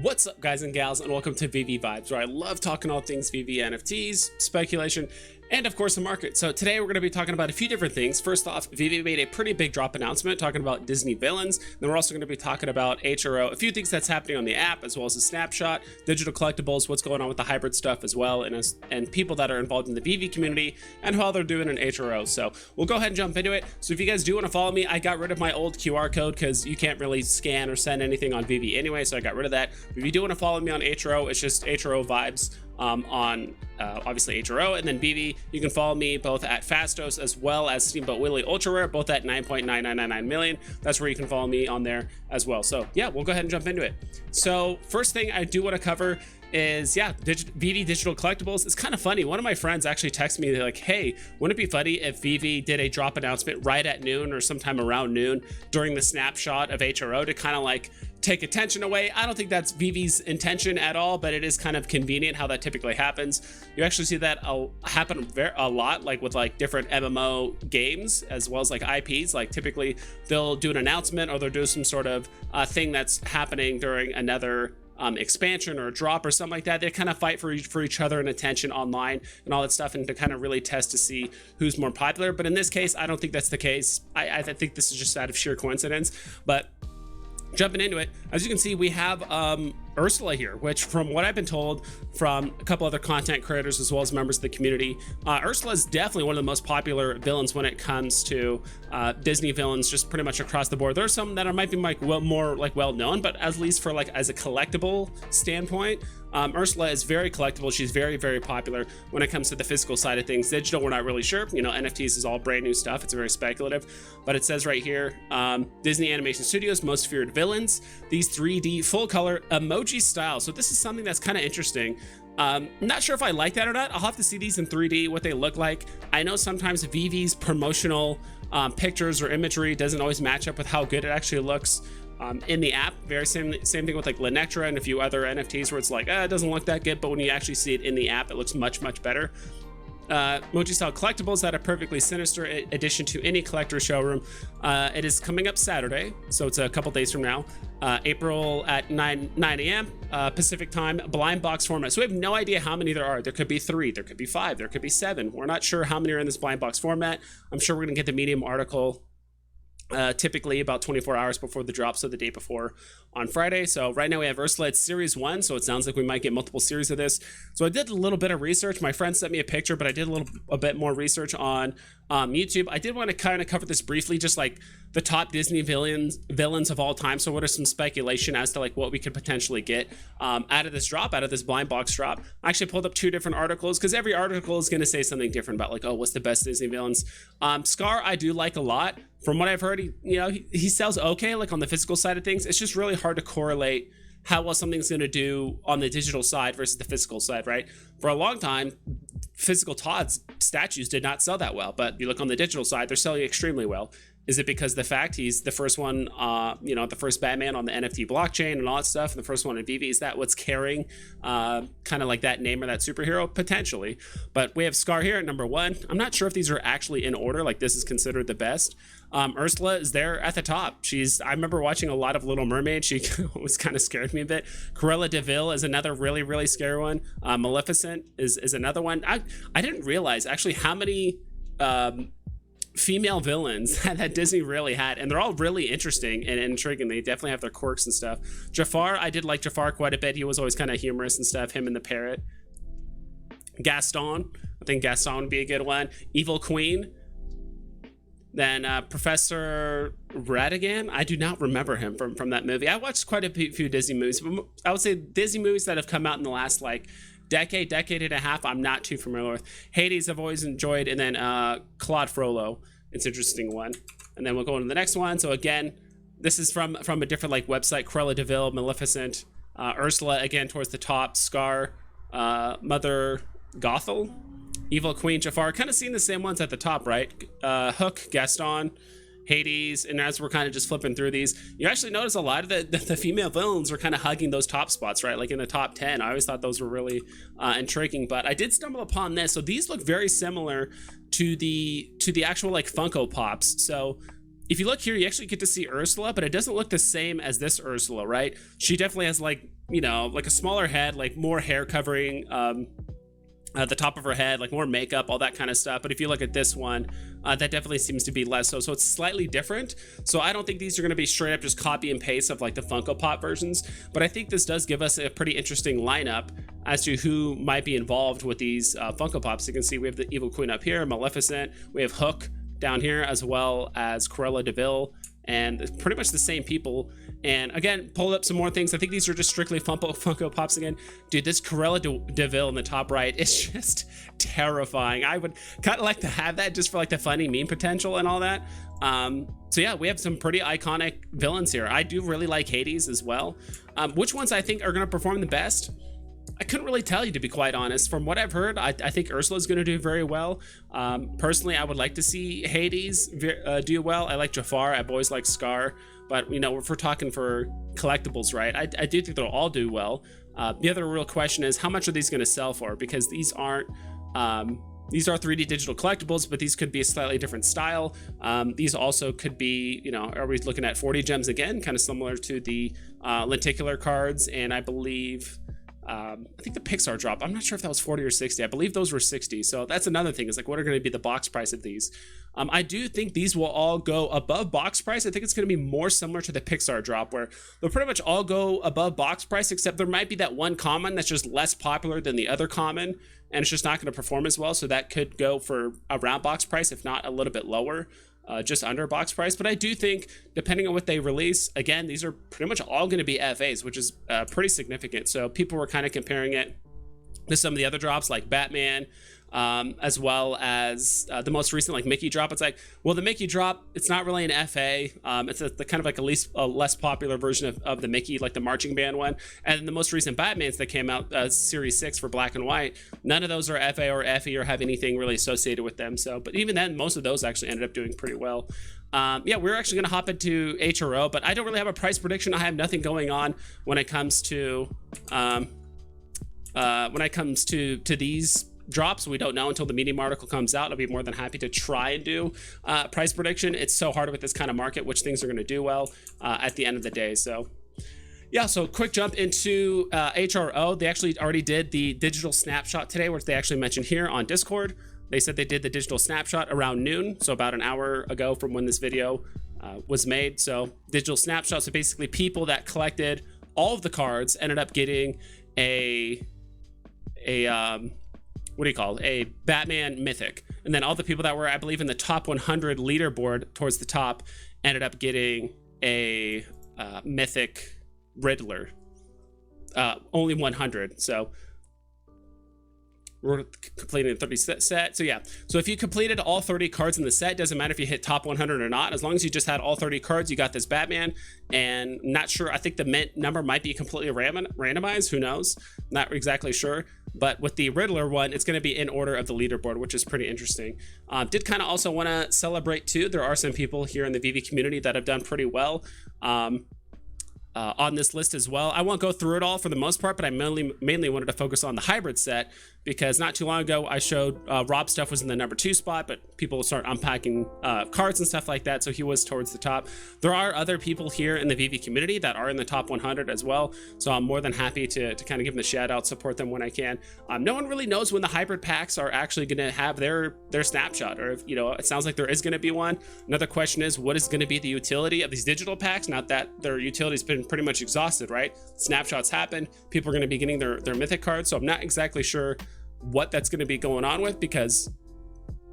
What's up, guys and gals, and welcome to Veve Vibes, where I love talking all things Veve NFTs, speculation, and of course the market. So today we're going to be talking about a few different things. First off, Veve made a pretty big drop announcement talking about Disney villains. Then we're also going to be talking about HRO, a few things that's happening on the app, as well as the Snapshot, digital collectibles, what's going on with the hybrid stuff as well, and people that are involved in the Veve community and how they're doing in HRO. So we'll go ahead and jump into it. So if you guys do want to follow me, I got rid of my old QR code because you can't really scan or send anything on Veve anyway, so I got rid of that. If you do want to follow me on HRO, it's just HRO Vibes on obviously HRO, and then Veve. You can follow me both at Fastos as well as Steamboat Willie Ultra Rare, both at 9.9999 million. That's where you can follow me on there as well. So yeah, we'll go ahead and jump into it. So first thing I do want to cover is Veve digital collectibles. It's kind of funny. One of my friends actually texted me, they're like, hey, wouldn't it be funny if Veve did a drop announcement right at noon or sometime around noon during the snapshot of HRO to kind of like take attention away? I don't think that's Veve's intention at all, but it is kind of convenient how that typically happens. You actually see that happen a lot, like with like different MMO games as well as like IPs. Like typically they'll do an announcement or they'll do some sort of thing that's happening during another expansion or a drop or something like that. They kind of fight for each other and attention online and all that stuff, and to kind of really test to see who's more popular. But in this case, I don't think that's the case. I think this is just out of sheer coincidence. But jumping into it, as you can see, we have Ursula here, which from what I've been told from a couple other content creators as well as members of the community, Ursula is definitely one of the most popular villains when it comes to Disney villains, just pretty much across the board. There's some that might be like more well known, but at least for like as a collectible standpoint, Ursula is very collectible. She's very popular when it comes to the physical side of things. Digital, we're not really sure. You know, NFTs is all brand new stuff. It's very speculative, but it says right here, Disney Animation Studios most feared villains. These 3D full color emoji style. So this is something that's kind of interesting. Not sure if I like that or not. I'll have to see these in 3D, what they look like. I know sometimes Veve's promotional pictures or imagery doesn't always match up with how good it actually looks in the app. Very same thing with like Lenectra and a few other NFTs where it's like, it doesn't look that good, but when you actually see it in the app, it looks much better. Emoji style collectibles that are perfectly sinister addition to any collector showroom. It is coming up Saturday, so it's a couple days from now, April at 9 a.m. Pacific time, blind box format. So we have no idea how many there are. There could be 3, there could be 5, there could be 7. We're not sure how many are in this blind box format. I'm sure we're gonna get the Medium article typically about 24 hours before the drop, so the day before on Friday. So right now we have Ursula. It's series 1, so it sounds like we might get multiple series of this. So I did a little bit of research. My friend sent me a picture, but I did a bit more research on YouTube. I did want to kind of cover this briefly, just like the top Disney villains of all time. So what are some speculation as to like what we could potentially get out of this drop, out of this blind box drop. I actually pulled up 2 different articles because every article is going to say something different about like, oh, what's the best Disney villains. Scar I do like a lot. From what I've heard, he sells okay, like on the physical side of things. It's just really hard to correlate how well something's going to do on the digital side versus the physical side, right? For a long time, physical Todd's statues did not sell that well, but you look on the digital side, they're selling extremely well. Is it because the fact he's the first one, the first Batman on the NFT blockchain and all that stuff, and the first one in Veve? Is that what's carrying kind of like that name or that superhero? Potentially. But we have Scar here at number 1. I'm not sure if these are actually in order, like this is considered the best. Ursula is there at the top. I remember watching a lot of Little Mermaid. She was kind of scared me a bit. Cruella de Vil is another really scary one. Maleficent is another one. I didn't realize actually how many female villains that Disney really had, and they're all really interesting and intriguing. They definitely have their quirks and stuff. Jafar, I did like Jafar quite a bit. He was always kind of humorous and stuff, him and the parrot. Gaston, I think Gaston would be a good one. Evil Queen. Then Professor Ratigan, I do not remember him from that movie. I watched quite a few Disney movies. I would say Disney movies that have come out in the last like decade and a half, I'm not too familiar with. Hades I've always enjoyed, and then Claude Frollo, it's an interesting one. And then we'll go on to the next one. So again, this is from a different like website. Cruella de Vil, Maleficent, Ursula again towards the top, Scar, Mother Gothel, Evil Queen, Jafar, kind of seeing the same ones at the top, right? Hook, Gaston, Hades, and as we're kind of just flipping through these, you actually notice a lot of the female villains are kind of hugging those top spots, right? Like in the top 10. I always thought those were really intriguing, but I did stumble upon this. So these look very similar to the actual like Funko Pops. So if you look here, you actually get to see Ursula, but it doesn't look the same as this Ursula, right? She definitely has like, you know, like a smaller head, like more hair covering at the top of her head, like more makeup, all that kind of stuff. But if you look at this one, that definitely seems to be less so. So it's slightly different. So I don't think these are going to be straight up just copy and paste of like the Funko Pop versions. But I think this does give us a pretty interesting lineup as to who might be involved with these Funko Pops. You can see we have the Evil Queen up here, Maleficent. We have Hook down here, as well as Cruella de Vil, and pretty much the same people. And again, pulled up some more things. I think these are just strictly Funko Pops again. Dude, this Cruella de Vil in the top right is just terrifying. I would kind of like to have that just for like the funny meme potential and all that. So yeah, we have some pretty iconic villains here. I do really like Hades as well. Which ones I think are going to perform the best? I couldn't really tell you, to be quite honest. From what I've heard, I think Ursula's going to do very well. Personally, I would like to see Hades do well. I like Jafar. I've always liked Scar. But, you know, if we're talking for collectibles, right, I do think they'll all do well. The other real question is, how much are these going to sell for? Because these aren't... these are 3D digital collectibles, but these could be a slightly different style. These also could be, you know, are we looking at 40 gems again? Kind of similar to the lenticular cards. And I believe... I think the Pixar drop, I'm not sure if that was 40 or 60. I believe those were 60. So that's another thing, is like, what are going to be the box price of these? I do think these will all go above box price. I think it's going to be more similar to the Pixar drop, where they'll pretty much all go above box price, except there might be that one common that's just less popular than the other common, and it's just not going to perform as well. So that could go for around box price, if not a little bit lower. Just under box price. But I do think, depending on what they release, again, these are pretty much all going to be FAs, which is pretty significant. So people were kind of comparing it to some of the other drops like Batman, as well as the most recent like Mickey drop. It's like, well, the Mickey drop, it's not really an FA. It's the kind of like a less popular version of the Mickey, like the marching band one. And the most recent Batmans that came out, Series 6 for black and white, none of those are FA or FE or have anything really associated with them. So, but even then, most of those actually ended up doing pretty well. Yeah, we're actually going to hop into HRO, but I don't really have a price prediction. I have nothing going on when it comes to these drops. We don't know until the Medium article comes out. I'll be more than happy to try and do price prediction. It's so hard with this kind of market, which things are going to do well at the end of the day. So yeah, so quick jump into HRO. They actually already did the digital snapshot today, which they actually mentioned here on Discord. They said they did the digital snapshot around noon, so about an hour ago from when this video was made. So digital snapshot, so basically people that collected all of the cards ended up getting a what do you call it? A Batman Mythic. And then all the people that were, I believe, in the top 100 leaderboard towards the top ended up getting a Mythic Riddler. Only 100. So we're completing a 30 set. So yeah, so if you completed all 30 cards in the set, doesn't matter if you hit top 100 or not, as long as you just had all 30 cards, you got this Batman. And not sure, I think the mint number might be completely randomized, who knows, not exactly sure. But with the Riddler one, it's going to be in order of the leaderboard, which is pretty interesting. Did kind of also want to celebrate too, there are some people here in the Veve community that have done pretty well on this list as well. I won't go through it all for the most part, but I mainly wanted to focus on the hybrid set, because not too long ago I showed Rob Stuff was in the number 2 spot, but people start unpacking cards and stuff like that, so he was towards the top. There are other people here in the Veve community that are in the top 100 as well, so I'm more than happy to kind of give them a shout out, support them when I can. No one really knows when the hybrid packs are actually going to have their snapshot, or if, you know, it sounds like there is going to be one. Another question is, what is going to be the utility of these digital packs? Not that their utility's been pretty much exhausted, right? Snapshots happen, people are going to be getting their mythic cards, so I'm not exactly sure what that's going to be going on with, because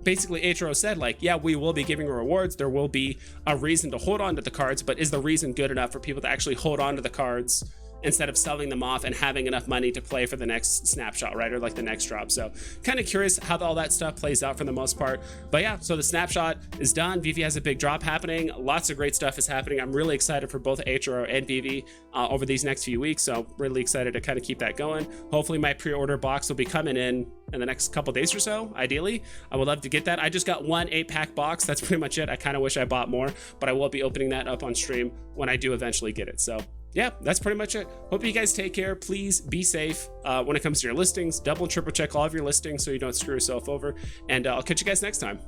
basically HRO said, like, yeah, we will be giving rewards, there will be a reason to hold on to the cards, but is the reason good enough for people to actually hold on to the cards instead of selling them off and having enough money to play for the next snapshot, right, or like the next drop? So kind of curious how all that stuff plays out for the most part. But yeah, so the snapshot is done. Veve has a big drop happening, lots of great stuff is happening. I'm really excited for both HRO and Veve over these next few weeks, so really excited to kind of keep that going. Hopefully my pre-order box will be coming in the next couple days or so. Ideally, I would love to get that. I just got one 8-pack box, that's pretty much it. I kind of wish I bought more, but I will be opening that up on stream when I do eventually get it. So yeah, that's pretty much it. Hope you guys take care. Please be safe when it comes to your listings. Double and triple check all of your listings so you don't screw yourself over. And I'll catch you guys next time.